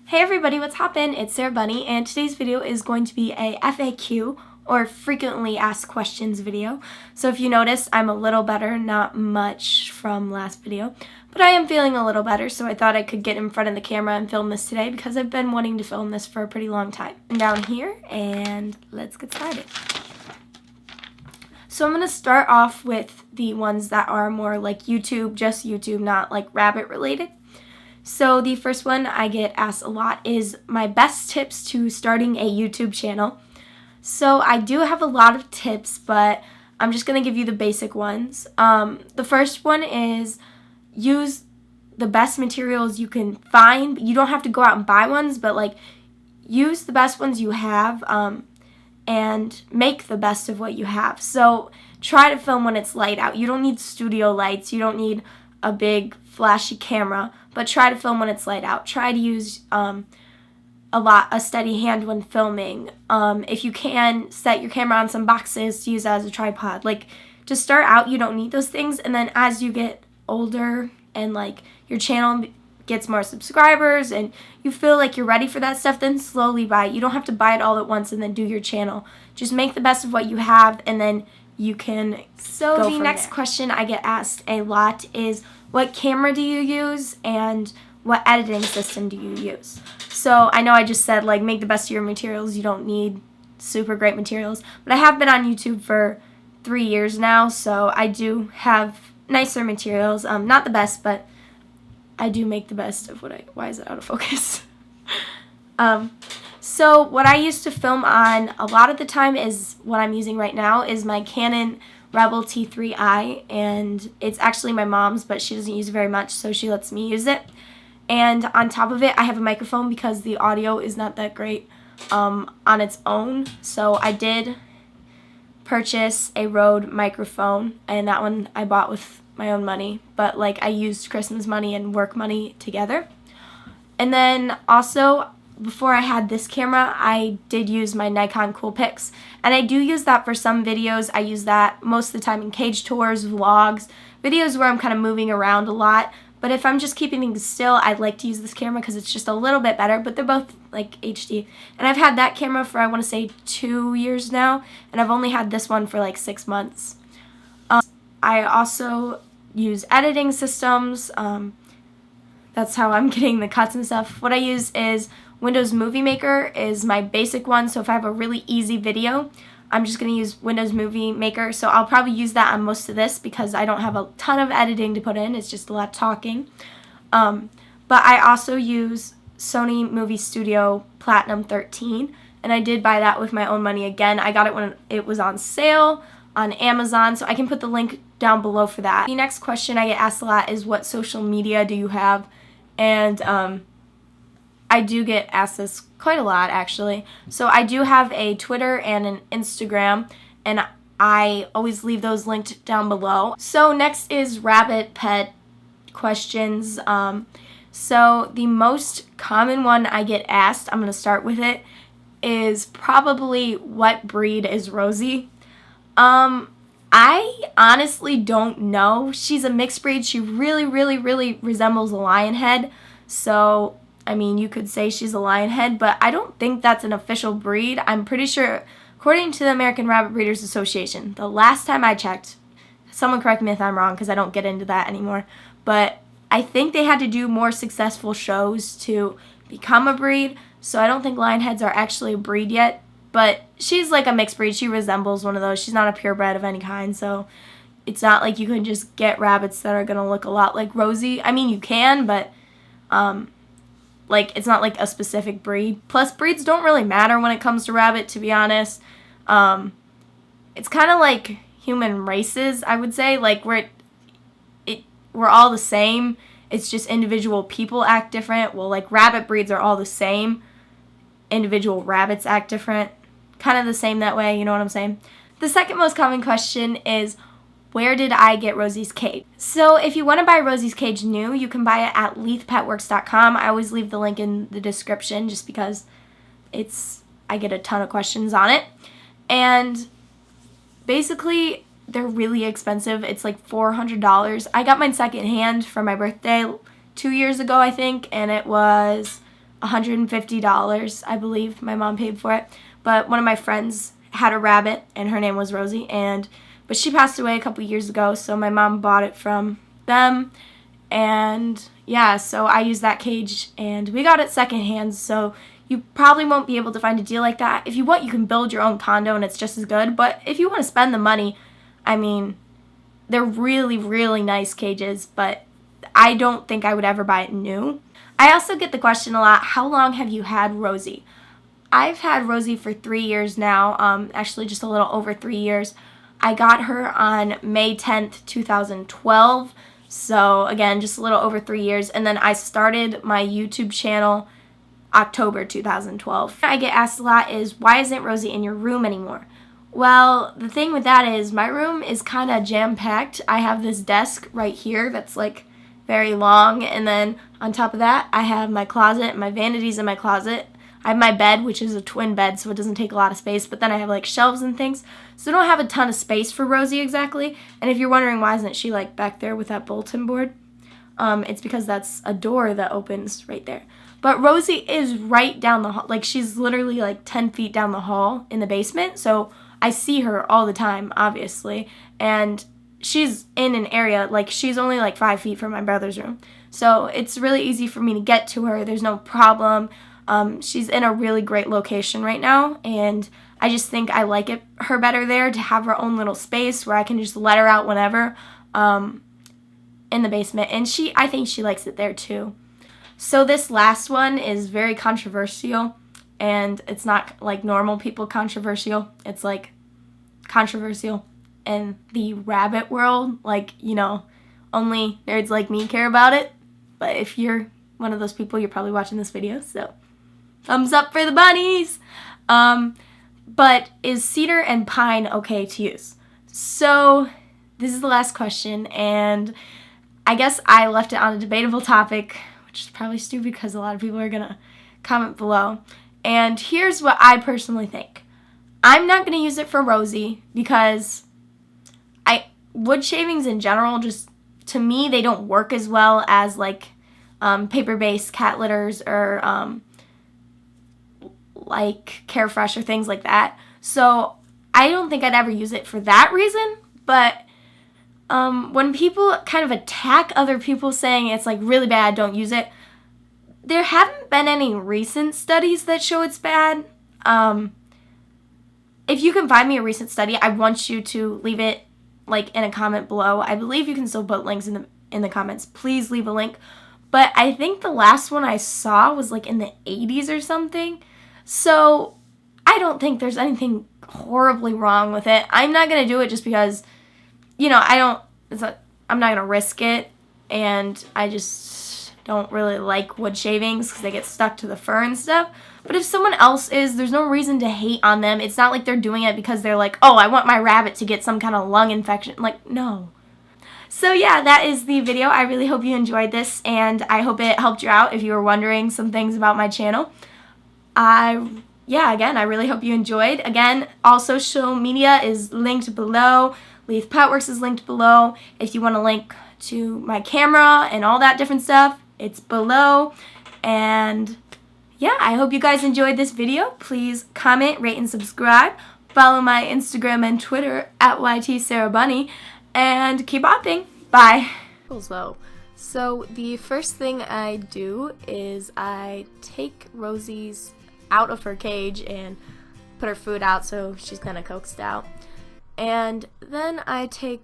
Hey everybody, what's hoppin'? It's Sarah Bunny, and today's video is going to be a FAQ, or frequently asked questions video. So if you notice, I'm a little better, not much from last video, but I am feeling a little better, so I thought I could get in front of the camera and film this today because I've been wanting to film this for a pretty long time. I'm down here, and let's get started. So I'm going to start off with the ones that are more like YouTube, just YouTube, not like rabbit related. So the first one I get asked a lot is my best tips to starting a YouTube channel. So I do have a lot of tips, but I'm just going to give you the basic ones. The first one is use the best materials you can find. You don't have to go out and buy ones, but like use the best ones you have and make the best of what you have. So try to film when it's light out. You don't need studio lights. You don't need a big flashy camera, but try to film when it's light out. Try to use a steady hand when filming. If you can, set your camera on some boxes to use as a tripod. Like, to start out, you don't need those things, and then as you get older and like your channel gets more subscribers and you feel like you're ready for that stuff, then slowly buy it. You don't have to buy it all at once and then do your channel. Just make the best of what you have, and then you can go from the next question I get asked a lot is, what camera do you use and what editing system do you use? So I know I just said like make the best of your materials. You don't need super great materials, but I have been on YouTube for 3 years now, so I do have nicer materials. Not the best, but I do make the best of why is it out of focus? So what I used to film on a lot of the time is what I'm using right now is my Canon Rebel T3i, and it's actually my mom's, but she doesn't use it very much, so she lets me use it. And on top of it, I have a microphone because the audio is not that great on its own. So I did purchase a Rode microphone, and that one I bought with my own money, but like I used Christmas money and work money together. And then also, before I had this camera, I did use my Nikon Coolpix, and I do use that for some videos. I use that most of the time in cage tours, vlogs, videos where I'm kind of moving around a lot. But if I'm just keeping things still, I like to use this camera because it's just a little bit better, but they're both like HD. And I've had that camera for, I want to say, 2 years now, and I've only had this one for like 6 months. I also use editing systems. That's how I'm getting the cuts and stuff. What I use is Windows Movie Maker is my basic one, so if I have a really easy video, I'm just going to use Windows Movie Maker. So I'll probably use that on most of this because I don't have a ton of editing to put in. It's just a lot of talking. But I also use Sony Movie Studio Platinum 13, and I did buy that with my own money again. I got it when it was on sale on Amazon, so I can put the link down below for that. The next question I get asked a lot is, what social media do you have? And I do get asked this quite a lot, actually. So I do have a Twitter and an Instagram, and I always leave those linked down below. So next is rabbit pet questions. So the most common one I get asked, I'm going to start with it, is probably, what breed is Rosie? I honestly don't know. She's a mixed breed. She really, really, really resembles a lion head. So I mean, you could say she's a lion head, but I don't think that's an official breed. I'm pretty sure, according to the American Rabbit Breeders Association, the last time I checked, someone correct me if I'm wrong because I don't get into that anymore, but I think they had to do more successful shows to become a breed, so I don't think lion heads are actually a breed yet, but she's like a mixed breed. She resembles one of those. She's not a purebred of any kind, so it's not like you can just get rabbits that are going to look a lot like Rosie. I mean, you can, but like, it's not like a specific breed. Plus, breeds don't really matter when it comes to rabbit, to be honest. It's kind of like human races, I would say. Like, we're all the same. It's just individual people act different. Well, like, rabbit breeds are all the same. Individual rabbits act different. Kind of the same that way, you know what I'm saying? The second most common question is, where did I get Rosie's cage? So if you want to buy Rosie's cage new, you can buy it at leithpetworks.com. I always leave the link in the description just because I get a ton of questions on it. And basically, they're really expensive. It's like $400. I got mine secondhand for my birthday 2 years ago, I think, and it was $150, I believe my mom paid for it. But one of my friends had a rabbit, and her name was Rosie, but she passed away a couple years ago, so my mom bought it from them. And yeah, so I used that cage, and we got it secondhand, so you probably won't be able to find a deal like that. If you want, you can build your own condo, and it's just as good. But if you want to spend the money, I mean, they're really, really nice cages, but I don't think I would ever buy it new. I also get the question a lot, how long have you had Rosie? I've had Rosie for 3 years now, actually just a little over 3 years. I got her on May 10th, 2012. So again, just a little over 3 years. And then I started my YouTube channel October 2012. I get asked a lot is, why isn't Rosie in your room anymore? Well, the thing with that is my room is kind of jam-packed. I have this desk right here that's like very long, and then on top of that I have my closet, my vanities in my closet. I have my bed, which is a twin bed, so it doesn't take a lot of space, but then I have like shelves and things, so I don't have a ton of space for Rosie exactly. And if you're wondering why isn't she like back there with that bulletin board, it's because that's a door that opens right there. But Rosie is right down the hall, like she's literally like 10 feet down the hall in the basement, so I see her all the time, obviously, and she's in an area, like she's only like 5 feet from my brother's room, so it's really easy for me to get to her. There's no problem. She's in a really great location right now, and I just think I like her better there, to have her own little space where I can just let her out whenever in the basement, and I think she likes it there too. So this last one is very controversial, and it's not like normal people controversial. It's like controversial in the rabbit world, like, you know, only nerds like me care about it. But if you're one of those people, you're probably watching this video, so thumbs up for the bunnies. But is cedar and pine okay to use? So this is the last question, and I guess I left it on a debatable topic, which is probably stupid because a lot of people are gonna comment below. And here's what I personally think. I'm not gonna use it for Rosie because wood shavings in general, just to me, they don't work as well as like paper-based cat litters or like Carefresh or things like that. So I don't think I'd ever use it for that reason. But when people kind of attack other people saying it's like really bad, don't use it, there haven't been any recent studies that show it's bad. If you can find me a recent study, I want you to leave it like in a comment below. I believe you can still put links in the comments. Please leave a link. But I think the last one I saw was like in the 80s or something. So I don't think there's anything horribly wrong with it. I'm not going to do it just because, you know, I'm not going to risk it. And I just don't really like wood shavings because they get stuck to the fur and stuff. But if someone else is, there's no reason to hate on them. It's not like they're doing it because they're like, oh, I want my rabbit to get some kind of lung infection. Like, no. So yeah, that is the video. I really hope you enjoyed this, and I hope it helped you out if you were wondering some things about my channel. Again, I really hope you enjoyed. Again, all social media is linked below. Leaf Petworks is linked below. If you want a link to my camera and all that different stuff, it's below. And yeah, I hope you guys enjoyed this video. Please comment, rate, and subscribe. Follow my Instagram and Twitter at YTSarahBunny. And keep opting. Bye. So the first thing I do is I take Rosie's out of her cage and put her food out so she's kind of coaxed out. And then I take